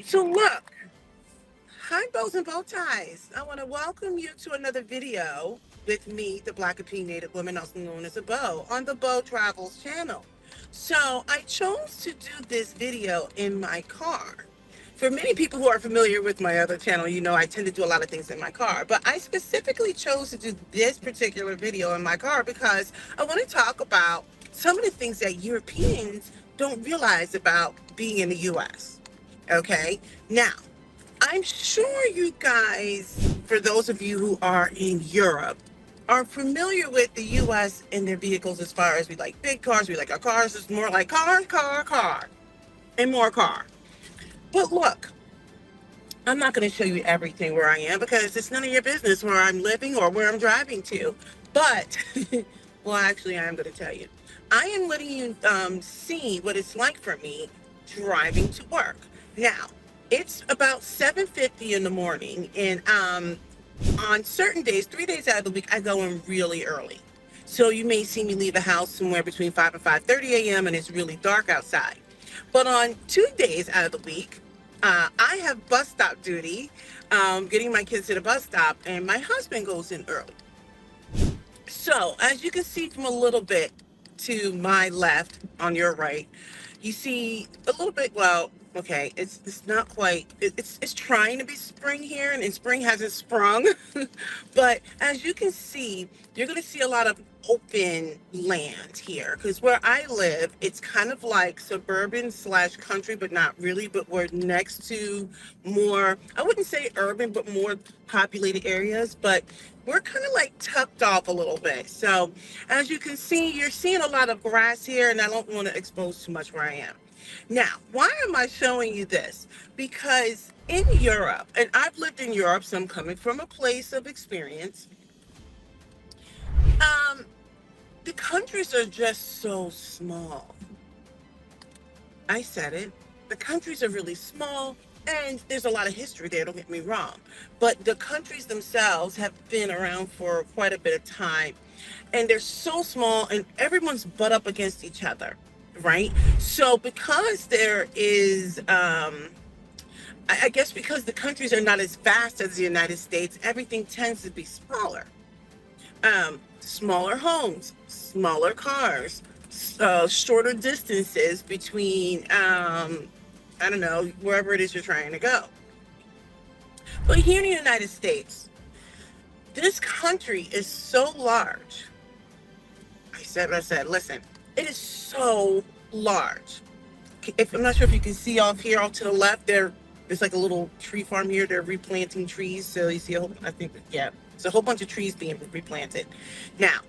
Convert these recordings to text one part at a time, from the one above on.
right, so look, hi, bows and bow ties. I want to welcome you to another video with me, the Black opinionated woman, also known as a Bow, on the Bow Travels channel. So I chose to do this video in my car. For many people who are familiar with my other channel, you know I tend to do a lot of things in my car, but I specifically chose to do this particular video in my car because I want to talk about some of the things that Europeans don't realize about being in the US. Okay, now I'm sure you guys, for those of you who are in Europe, are familiar with the US and their vehicles as far as we like big cars, we like our cars. It's more like car, and more car. But look, I'm not going to show you everything where I am because it's none of your business where I'm living or where I'm driving to. But, well, actually, I am going to tell you. I am letting you see what it's like for me driving to work. Now, it's about 7:50 in the morning, and on certain days, 3 days out of the week, I go in really early. So you may see me leave the house somewhere between 5 and 5:30 a.m. and it's really dark outside. But on 2 days out of the week, I have bus stop duty, getting my kids to the bus stop, and my husband goes in early. So, as you can see from a little bit to my left on your right, you see a little bit, well, okay, it's not quite, it's trying to be spring here, and spring hasn't sprung. But as you can see, you're going to see a lot of open land here because where I live, it's kind of like suburban slash country, but not really. But we're next to more, I wouldn't say urban, but more populated areas. But we're kind of like tucked off a little bit. So as you can see, you're seeing a lot of grass here, and I don't want to expose too much where I am. Now, why am I showing you this? Because in Europe, and I've lived in Europe, so I'm coming from a place of experience, um, the countries are just so small. I said it. The countries are really small, and there's a lot of history there, don't get me wrong. But the countries themselves have been around for quite a bit of time, and they're so small, and everyone's butt up against each other, right? So because there is, I guess because the countries are not as vast as the United States, everything tends to be smaller. Smaller homes, smaller cars, shorter distances between, I don't know, wherever it is you're trying to go. But here in the United States, this country is so large. I said, listen, it is so large. If I'm not sure if you can see off here, off to the left, there's like a little tree farm here. They're replanting trees, so you see a whole, I think, yeah, it's a whole bunch of trees being replanted. Now,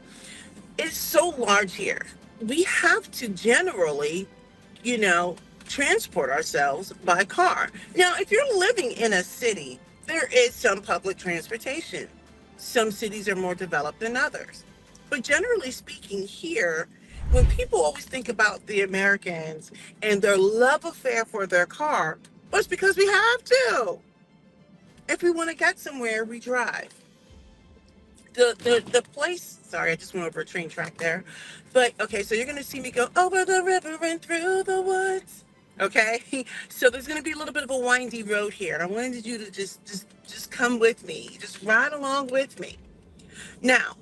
it's so large here. We have to generally, you know, transport ourselves by car. Now, if you're living in a city, there is some public transportation. Some cities are more developed than others. But generally speaking, here, when people always think about the Americans and their love affair for their car, well, it's because we have to. If we want to get somewhere, we drive. The place, sorry, I just went over a train track there. But okay, so you're gonna see me go over the river and through the woods. Okay, so there's gonna be a little bit of a windy road here, and I wanted you to just come with me, just ride along with me. Now,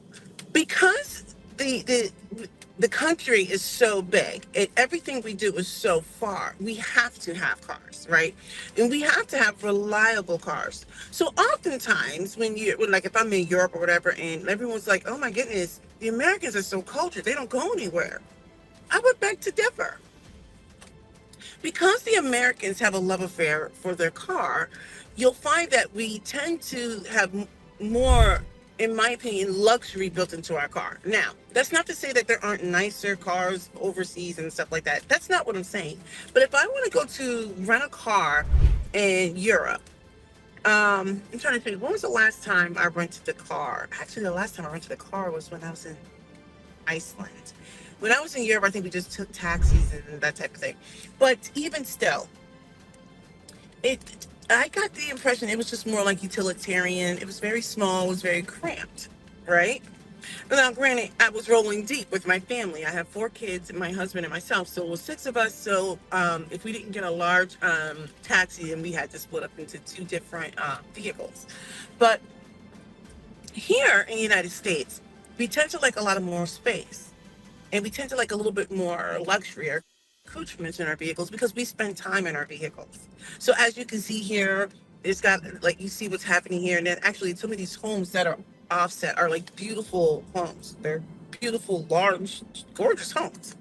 because the country is so big and everything we do is so far, we have to have cars, right? And we have to have reliable cars. So oftentimes when like if I'm in Europe or whatever, and everyone's like, oh my goodness, the Americans are so cultured, they don't go anywhere. I would beg to differ. Because the Americans have a love affair for their car, you'll find that we tend to have more, in my opinion, luxury built into our car. Now, that's not to say that there aren't nicer cars overseas and stuff like that. That's not what I'm saying. But if I want to go to rent a car in Europe, I'm trying to think, when was the last time I rented a car? Actually, the last time I rented a car was when I was in Iceland. When I was in Europe, I think we just took taxis and that type of thing. But even still, it I got the impression it was just more like utilitarian. It was very small, it was very cramped, right? Now, granted, I was rolling deep with my family. I have 4 kids, and my husband and myself, so it was 6 of us. So if we didn't get a large taxi, then we had to split up into 2 different vehicles. But here in the United States, we tend to like a lot of more space, and we tend to like a little bit more luxury or accoutrements in our vehicles because we spend time in our vehicles. So as you can see here, it's got like you see what's happening here, and then actually some of these homes that are offset are like beautiful homes. They're beautiful, large, gorgeous homes.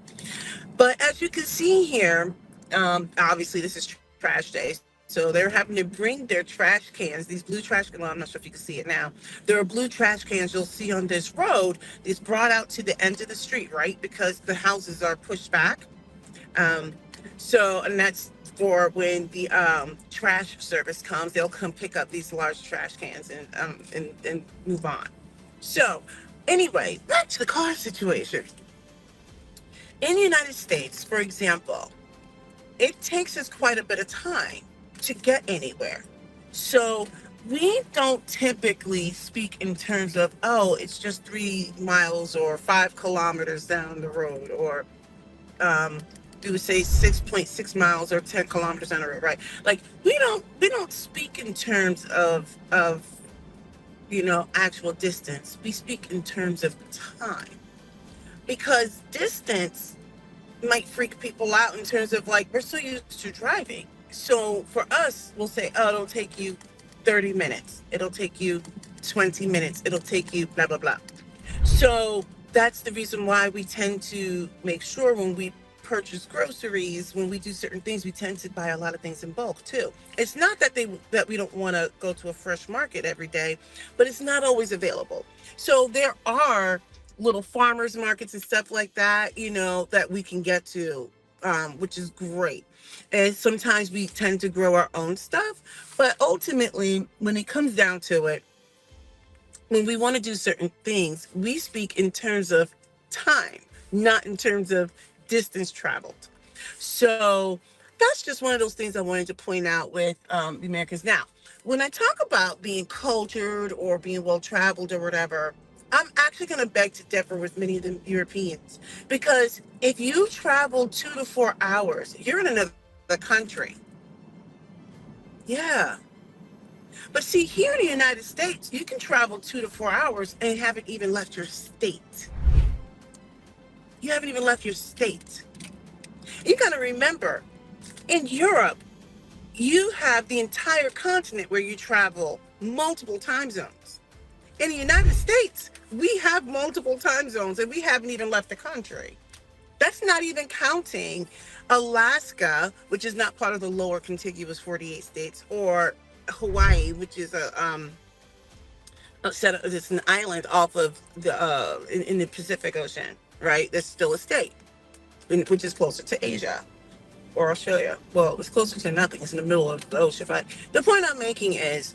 But as you can see here, obviously this is trash day. So they're having to bring their trash cans, these blue trash cans. Well, I'm not sure if you can see it now. There are blue trash cans you'll see on this road. It's brought out to the end of the street, right? Because the houses are pushed back. Um, and that's for when the trash service comes, they'll come pick up these large trash cans and move on. So, anyway, back to the car situation. In the United States, for example, it takes us quite a bit of time to get anywhere. So we don't typically speak in terms of, oh, it's just 3 miles or 5 kilometers down the road, or um, we would say 6.6 miles or 10 kilometers down the road, right? Like we don't speak in terms of actual distance. We speak in terms of time, because distance might freak people out in terms of like we're so used to driving. So for us, we'll say, oh, it'll take you 30 minutes. It'll take you 20 minutes. It'll take you blah, blah, blah. So that's the reason why we tend to make sure when we purchase groceries, when we do certain things, we tend to buy a lot of things in bulk too. It's not that we don't want to go to a fresh market every day, but it's not always available. So there are little farmers markets and stuff like that, that we can get to, which is great. And sometimes we tend to grow our own stuff, but ultimately, when it comes down to it, when we want to do certain things, we speak in terms of time, not in terms of distance traveled. So that's just one of those things I wanted to point out with the Americans. Now, when I talk about being cultured or being well traveled or whatever, I'm actually going to beg to differ with many of the Europeans, because if you travel 2 to 4 hours, you're in another country. Yeah. But see, here in the United States, you can travel 2 to 4 hours and haven't even left your state. You haven't even left your state. You got to remember, in Europe, you have the entire continent where you travel multiple time zones. In the United States, we have multiple time zones and we haven't even left the country. That's not even counting Alaska, which is not part of the lower contiguous 48 states, or Hawaii, which is it's an island off of in the Pacific Ocean, right? That's still a state, which is closer to Asia or Australia. Well, it's closer to nothing. It's in the middle of the ocean. But the point I'm making is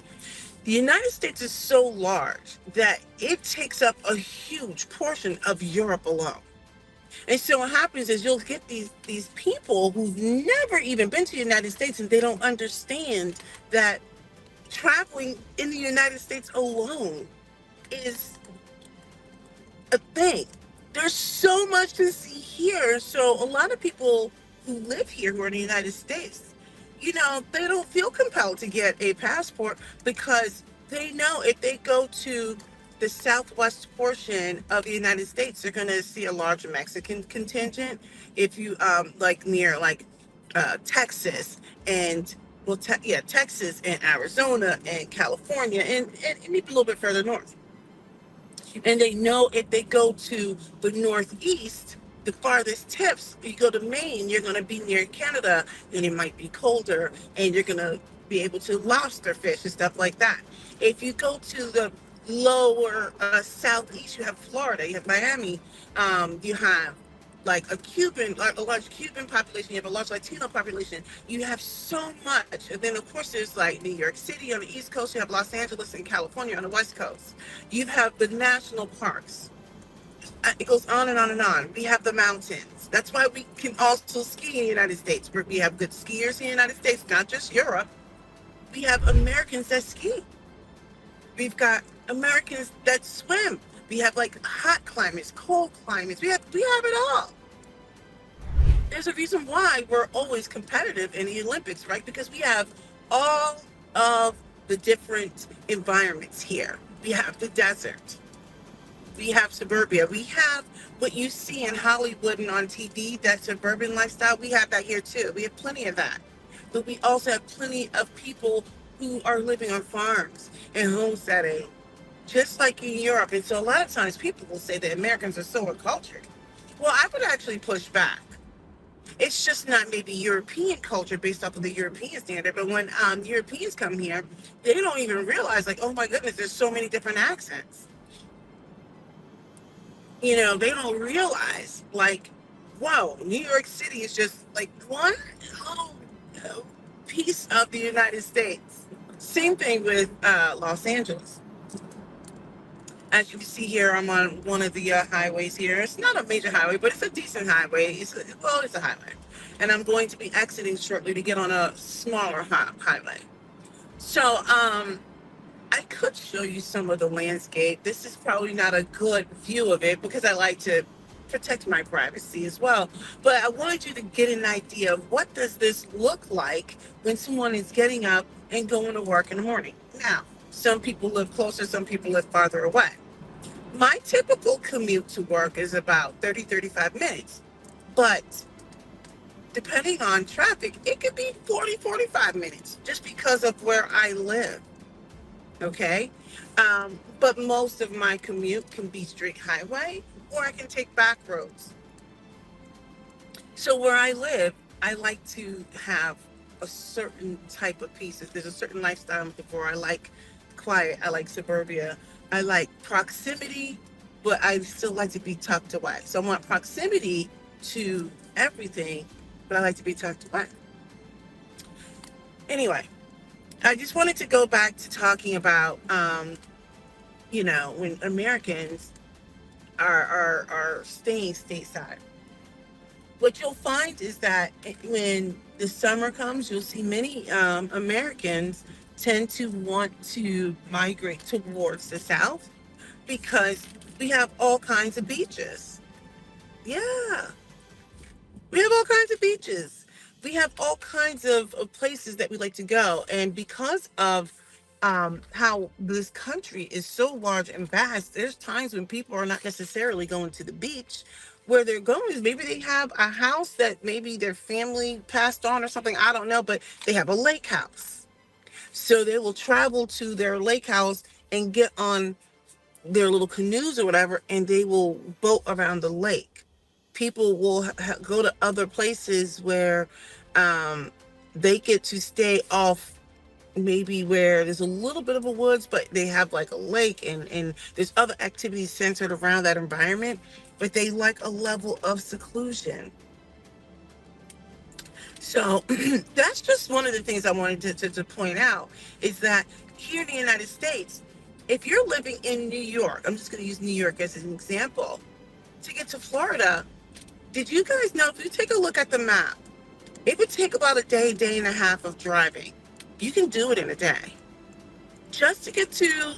the United States is so large that it takes up a huge portion of Europe alone. And so what happens is you'll get these people who've never even been to the United States, and they don't understand that traveling in the United States alone is a thing. There's so much to see here. So a lot of people who live here who are in the United States, they don't feel compelled to get a passport, because they know if they go to the southwest portion of the United States, they're going to see a large Mexican contingent. If you like near Texas and Texas and Arizona and California and maybe a little bit further north. And they know if they go to the Northeast, the farthest tips, you go to Maine, you're going to be near Canada, and it might be colder, and you're going to be able to lobster fish and stuff like that. If you go to the lower southeast, you have Florida, you have Miami, you have like a large Cuban population, you have a large Latino population, you have so much. And then of course there's like New York City on the East Coast, you have Los Angeles and California on the West Coast. You have the national parks. It goes on and on and on. We have the mountains. That's why we can also ski in the United States. We have good skiers in the United States, not just Europe. We have Americans that ski. We've got Americans that swim. We have like hot climates, cold climates. We have it all. There's a reason why we're always competitive in the Olympics, right? Because we have all of the different environments here. We have the desert. We have suburbia. We have what you see in Hollywood and on TV, that suburban lifestyle. We have that here too. We have plenty of that. But we also have plenty of people who are living on farms and homesteading, just like in Europe. And so a lot of times people will say that Americans are so uncultured. Well, I would actually push back. It's just not maybe European culture based off of the European standard. But when Europeans come here, they don't even realize, like, oh my goodness, there's so many different accents. They don't realize, like, wow, New York City is just like one little piece of the United States. Same thing with Los Angeles. As you can see here, I'm on one of the highways here. It's not a major highway, but it's a decent highway. It's a highway. And I'm going to be exiting shortly to get on a smaller highway. So, I could show you some of the landscape. This is probably not a good view of it because I like to protect my privacy as well. But I wanted you to get an idea of what does this look like when someone is getting up and going to work in the morning. Now, some people live closer, some people live farther away. My typical commute to work is about 30, 35 minutes. But depending on traffic, it could be 40, 45 minutes just because of where I live. Okay. But most of my commute can be straight highway or I can take back roads. So where I live, I like to have a certain type of pieces. There's a certain lifestyle I'm looking for. I like quiet. I like suburbia. I like proximity, but I still like to be tucked away. So I want proximity to everything, but I like to be tucked away. Anyway, I just wanted to go back to talking about, when Americans are staying stateside. What you'll find is that when the summer comes, you'll see many Americans tend to want to migrate towards the South because we have all kinds of beaches. Yeah, we have all kinds of beaches. We have all kinds of places that we like to go. And because of how this country is so large and vast, there's times when people are not necessarily going to the beach. Where they're going is maybe they have a house that maybe their family passed on or something. I don't know, but they have a lake house. So they will travel to their lake house and get on their little canoes or whatever, and they will boat around the lake. People will go to other places where they get to stay off, maybe where there's a little bit of a woods, but they have like a lake and there's other activities centered around that environment, but they like a level of seclusion. So that's just one of the things I wanted to point out is that here in the United States, if you're living in New York, I'm just going to use New York as an example, to get to Florida, did you guys know, if you take a look at the map, it would take about a day, day and a half of driving. You can do it in a day. Just to get to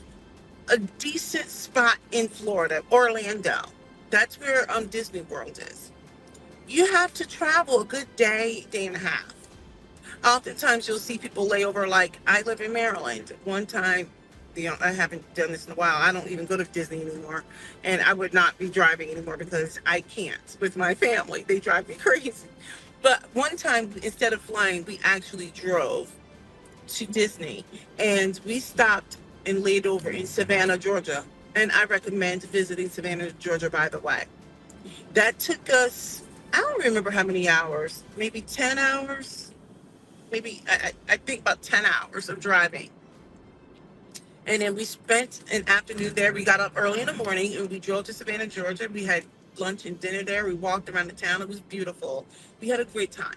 a decent spot in Florida, Orlando. That's where Disney World is. You have to travel a good day, day and a half. Oftentimes you'll see people lay over, like I live in Maryland. One time, I haven't done this in a while. I don't even go to Disney anymore. And I would not be driving anymore because I can't with my family. They drive me crazy. But one time, instead of flying, we actually drove to Disney and we stopped and laid over in Savannah, Georgia. And I recommend visiting Savannah, Georgia, by the way. That took us, I don't remember how many hours, maybe 10 hours, maybe I think about 10 hours of driving. And then we spent an afternoon there. We got up early in the morning and we drove to Savannah, Georgia. We had lunch and dinner there. We walked around the town. It was beautiful. We had a great time.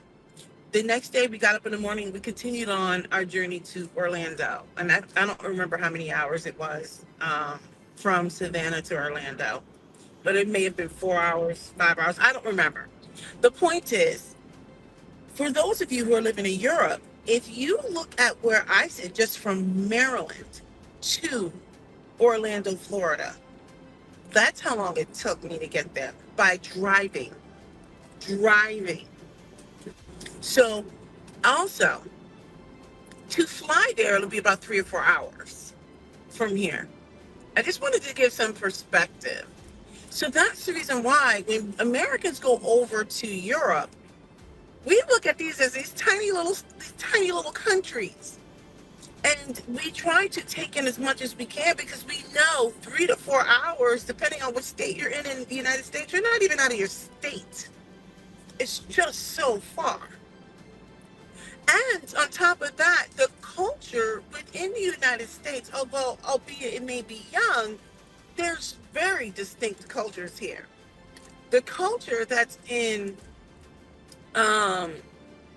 The next day we got up in the morning. We continued on our journey to Orlando. And I don't remember how many hours it was from Savannah to Orlando. But it may have been 4 hours, 5 hours. I don't remember. The point is, for those of you who are living in Europe, if you look at where I sit, just from Maryland to Orlando, Florida, That's how long it took me to get there by driving. Driving. So, also, to fly there, it'll be about 3 or 4 hours from here. I just wanted to give some perspective. So that's the reason why when Americans go over to Europe, we look at these as these tiny little countries. And we try to take in as much as we can because we know 3 to 4 hours, depending on what state you're in the United States, you're not even out of your state. It's just so far. And on top of that, the culture within the United States, although albeit it may be young, there's very distinct cultures here. The culture that's in um,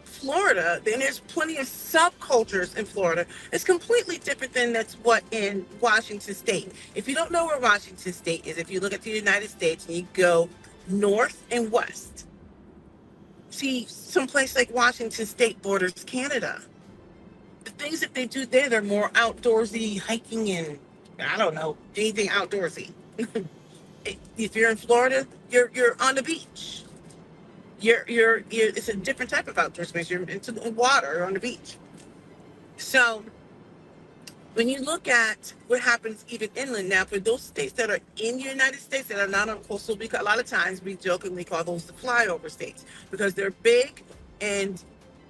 Florida, then there's plenty of subcultures in Florida. It's completely different than that's what in Washington State. If you don't know where Washington State is, if you look at the United States and you go north and west, see someplace like Washington State borders Canada. The things that they do there, they're more outdoorsy, hiking and I don't know, anything outdoorsy. If you're in Florida, you're on the beach. You're it's a different type of outdoor space. You're into the water on the beach. So when you look at what happens even inland now, for those states that are in the United States that are not on coastal, because a lot of times we jokingly call those the flyover states because they're big and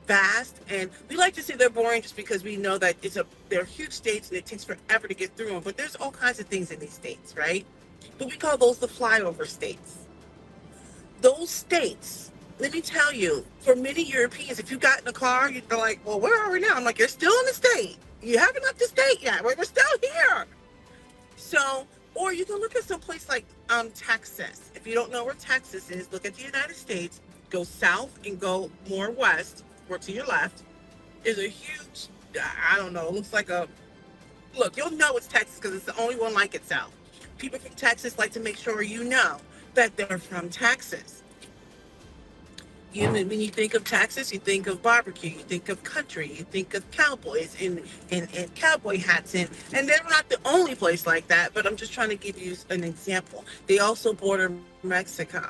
vast, and we like to say they're boring just because we know that they're huge states and it takes forever to get through them. But there's all kinds of things in these states, right? But we call those the flyover states. Those states, let me tell you, for many Europeans, if you got in a car, you're like, well, where are we now? I'm like, you're still in the state. You haven't left the state yet. We're still here. So, or you can look at some place like Texas. If you don't know where Texas is, look at the United States, go south and go more west, or to your left, is a huge, I don't know, it looks like look, you'll know it's Texas because it's the only one like itself. People from Texas like to make sure you know that they're from Texas. When you think of Texas, you think of barbecue, you think of country, you think of cowboys and cowboy hats. And they're not the only place like that, but I'm just trying to give you an example. They also border Mexico.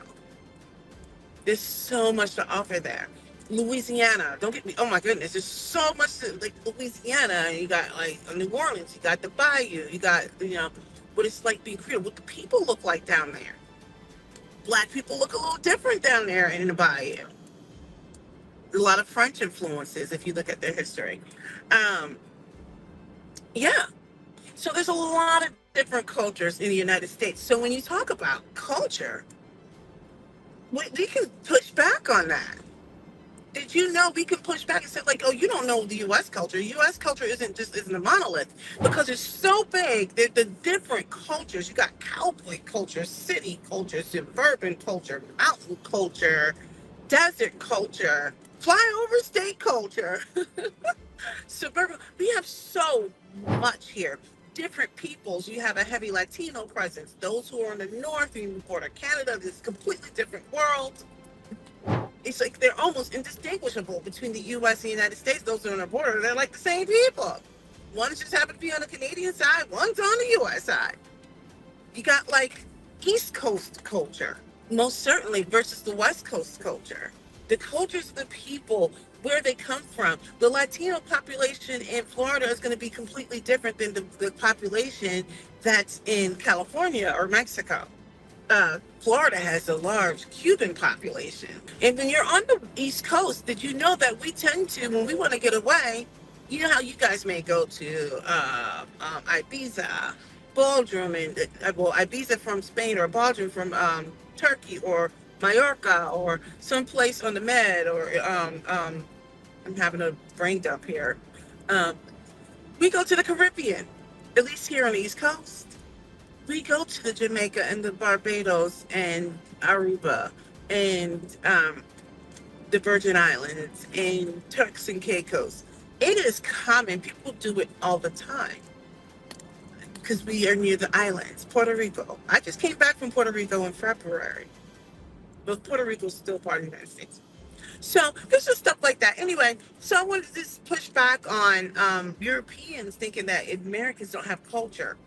There's so much to offer there. Louisiana, don't get me, oh my goodness, there's so much like Louisiana. You got like New Orleans, you got the Bayou, you got, what it's like being Creole, what the people look like down there. Black people look a little different down there in the Bayou. A lot of French influences if you look at their history. Um, yeah. So there's a lot of different cultures in the United States. So when you talk about culture, we can push back on that. Did you know we can push back and say like, oh, you don't know the U.S. culture? U.S. culture isn't a monolith because it's so big. The different cultures. You got cowboy culture, city culture, suburban culture, mountain culture, desert culture, flyover state culture, suburban. We have so much here. Different peoples. You have a heavy Latino presence. Those who are in the north, you border Canada, this completely different world. It's like they're almost indistinguishable between the U.S. and the United States. Those who are on the border, they're like the same people. One just happens to be on the Canadian side, one's on the U.S. side. You got like East Coast culture, most certainly, versus the West Coast culture. The cultures of the people, where they come from. The Latino population in Florida is going to be completely different than the population that's in California or Mexico. Florida has a large Cuban population. And when you're on the East Coast, did you know that we tend to, when we want to get away, you know how you guys may go to Ibiza, Bodrum, and Ibiza from Spain or Bodrum from Turkey or Mallorca or someplace on the Med or I'm having a brain dump here. Um, we go to the Caribbean, at least here on the East Coast. We go to the Jamaica and the Barbados and Aruba and the Virgin Islands and Turks and Caicos. It is common. People do it all the time because we are near the islands. Puerto Rico. I just came back from Puerto Rico in February, but Puerto Rico is still part of the United States. So there's just stuff like that. Anyway, so I wanted to just push back on Europeans thinking that Americans don't have culture.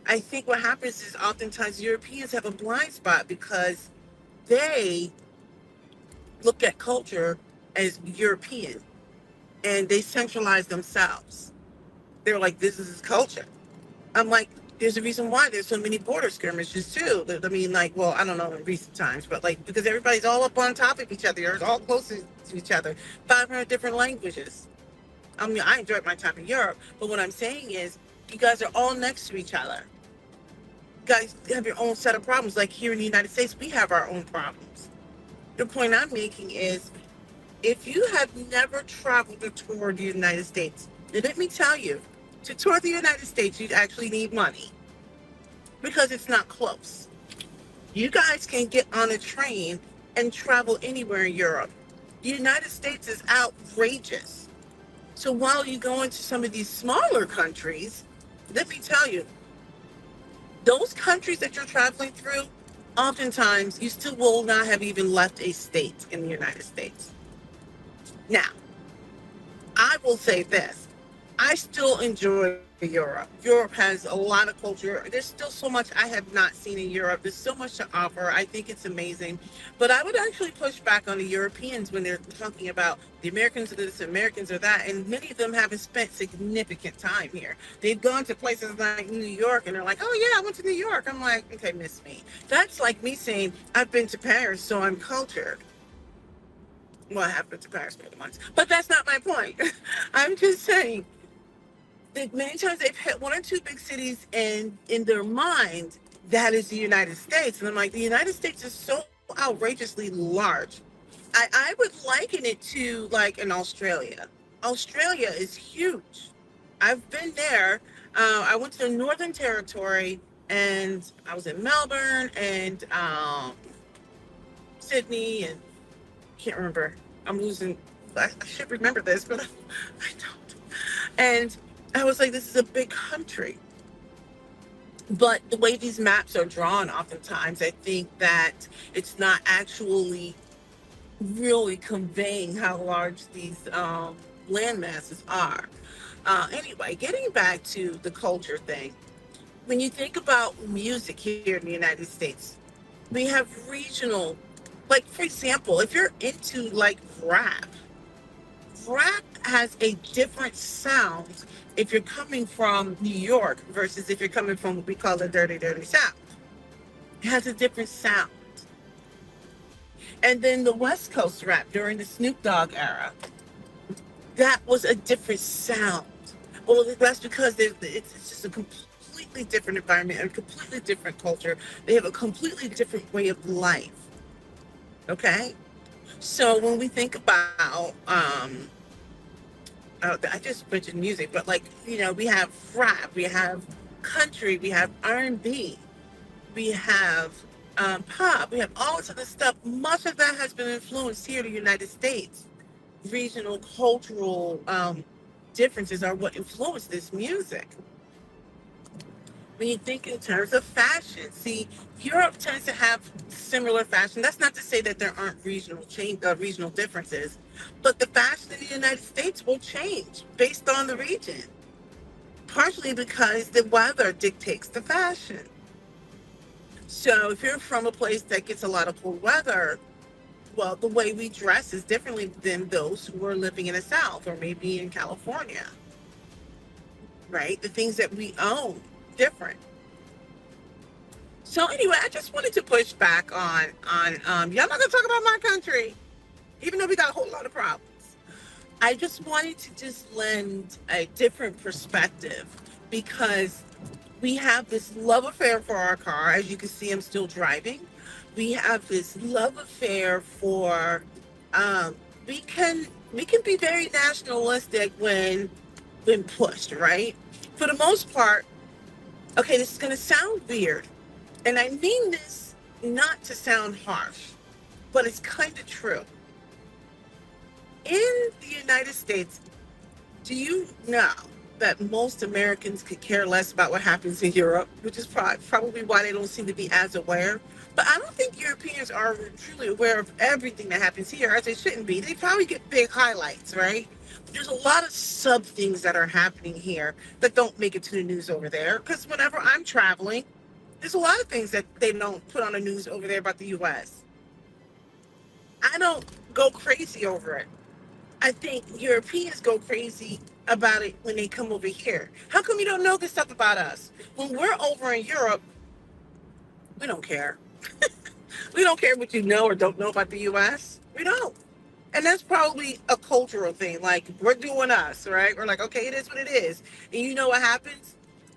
I think what happens is oftentimes Europeans have a blind spot because they look at culture as European and they centralize themselves. They're like, this is culture. I'm like, there's a reason why there's so many border skirmishes too. I mean, like, well, I don't know in recent times, but like because everybody's all up on top of each other, they're all close to each other. 500 different languages. I mean, I enjoyed my time in Europe, but what I'm saying is, you guys are all next to each other. You guys have your own set of problems. Like here in the United States, we have our own problems. The point I'm making is, if you have never traveled or toured the United States, then let me tell you, to tour the United States, you actually need money because it's not close. You guys can get on a train and travel anywhere in Europe. The United States is outrageous. So while you go into some of these smaller countries, let me tell you, those countries that you're traveling through, oftentimes you still will not have even left a state in the United States. Now, I will say this. I still enjoy Europe. Europe has a lot of culture. There's still so much I have not seen in Europe. There's so much to offer. I think it's amazing. But I would actually push back on the Europeans when they're talking about the Americans are this, Americans are that. And many of them haven't spent significant time here. They've gone to places like New York and they're like, oh yeah, I went to New York. I'm like, okay, miss me. That's like me saying, I've been to Paris, so I'm cultured. Well, I have been to Paris more than once. But that's not my point. I'm just saying that many times they've hit one or two big cities and in their mind, that is the United States. And I'm like, the United States is so outrageously large. I would liken it to like in Australia. Australia is huge. I've been there. I went to the Northern Territory and I was in Melbourne and Sydney and can't remember. I'm losing. I should remember this, but I don't. And I was like, this is a big country. But the way these maps are drawn, oftentimes, I think that it's not actually really conveying how large these land masses are. Anyway, getting back to the culture thing, when you think about music here in the United States, we have regional, like for example, if you're into like rap has a different sound if you're coming from New York versus if you're coming from what we call the dirty, dirty South. It has a different sound. And then the West Coast rap during the Snoop Dogg era, that was a different sound. Well, that's because it's just a completely different environment, a completely different culture. They have a completely different way of life. Okay? So when we think about I just mentioned music, but like we have rap, we have country, we have R&B, we have pop, we have all this other stuff. Much of that has been influenced here in the United States. Regional cultural differences are what influence this music. When you think in terms of fashion, see, Europe tends to have similar fashion. That's not to say that there aren't regional differences, but the fashion in the United States will change based on the region, partially because the weather dictates the fashion. So if you're from a place that gets a lot of cold weather, well, the way we dress is differently than those who are living in the South or maybe in California, right? The things that we own, different. So anyway, I just wanted to push back on y'all not gonna talk about my country, even though we got a whole lot of problems. I just wanted to just lend a different perspective because we have this love affair for our car. As you can see, I'm still driving. We have this love affair for we can be very nationalistic when pushed, right? For the most part, okay, this is gonna sound weird, and I mean this not to sound harsh, but it's kind of true. In the United States, do you know that most Americans could care less about what happens in Europe, which is probably why they don't seem to be as aware. But I don't think Europeans are truly aware of everything that happens here, as they shouldn't be. They probably get big highlights, right? There's a lot of sub things that are happening here that don't make it to the news over there. Because whenever I'm traveling, there's a lot of things that they don't put on the news over there about the US. I don't go crazy over it. I think Europeans go crazy about it when they come over here. How come you don't know this stuff about us? When we're over in Europe, we don't care. We don't care what you know or don't know about the US. We don't. And that's probably a cultural thing. Like, we're doing us, right? We're like, okay, it is what it is. And you know what happens?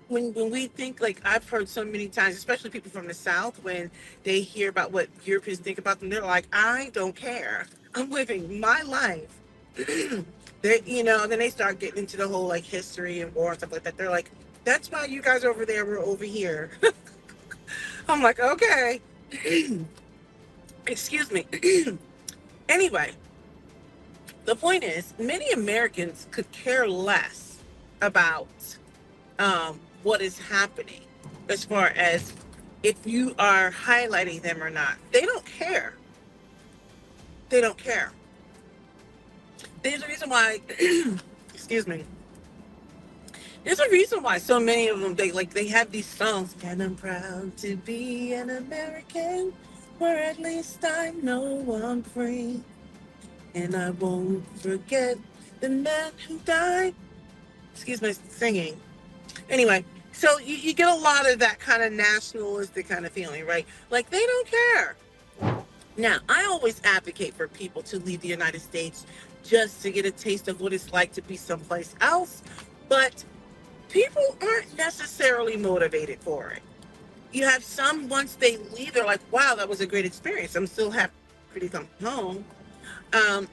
When we think, like, I've heard so many times, especially people from the South, when they hear about what Europeans think about them, they're like, I don't care. I'm living my life. Then they start getting into the whole like history and war and stuff like that. They're like, that's why you guys over there were over here. I'm like, okay. Excuse me. Anyway, the point is, many Americans could care less about what is happening as far as if you are highlighting them or not. They don't care. They don't care. There's a reason why, excuse me. There's a reason why so many of them they have these songs. And I'm proud to be an American, where at least I know I'm free, and I won't forget the man who died. Excuse my singing. Anyway, so you get a lot of that kind of nationalistic kind of feeling, right? Like they don't care. Now, I always advocate for people to leave the United States just to get a taste of what it's like to be someplace else, but people aren't necessarily motivated for it. You have some, once they leave, they're like, wow, that was a great experience. I'm still happy to come home. Um,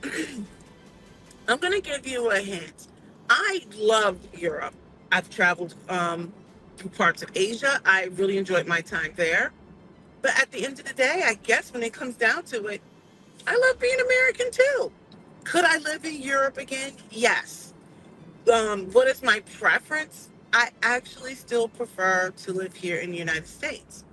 I'm going to give you a hint. I love Europe. I've traveled through parts of Asia. I really enjoyed my time there. But at the end of the day, I guess when it comes down to it, I love being American too. Could I live in Europe again? Yes. What is my preference? I actually still prefer to live here in the United States.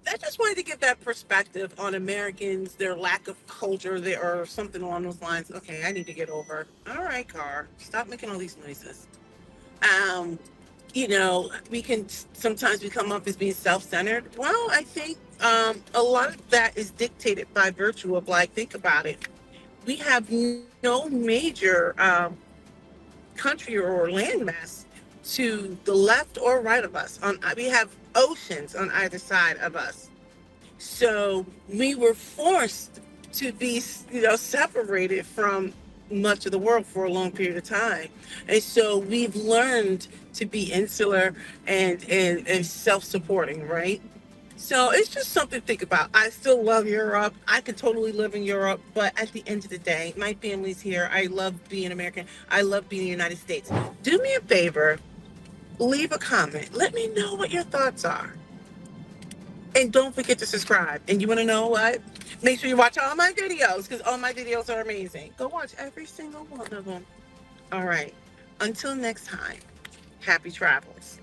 I just wanted to give that perspective on Americans, their lack of culture, or something along those lines. Okay, I need to get over. All right, car, stop making all these noises. Um, we can sometimes become up as being self-centered. Well, I think a lot of that is dictated by virtue of, like, think about it. We have no major country or landmass to the left or right of us. We have oceans on either side of us. So we were forced to be, separated from much of the world for a long period of time. And so we've learned to be insular and self-supporting, right? So it's just something to think about. I still love Europe. I could totally live in Europe, but at the end of the day, my family's here. I love being American. I love being in the United States. Do me a favor, leave a comment. Let me know what your thoughts are. And don't forget to subscribe. And you want to know what? Make sure you watch all my videos, because all my videos are amazing. Go watch every single one of them. All right. Until next time, happy travels.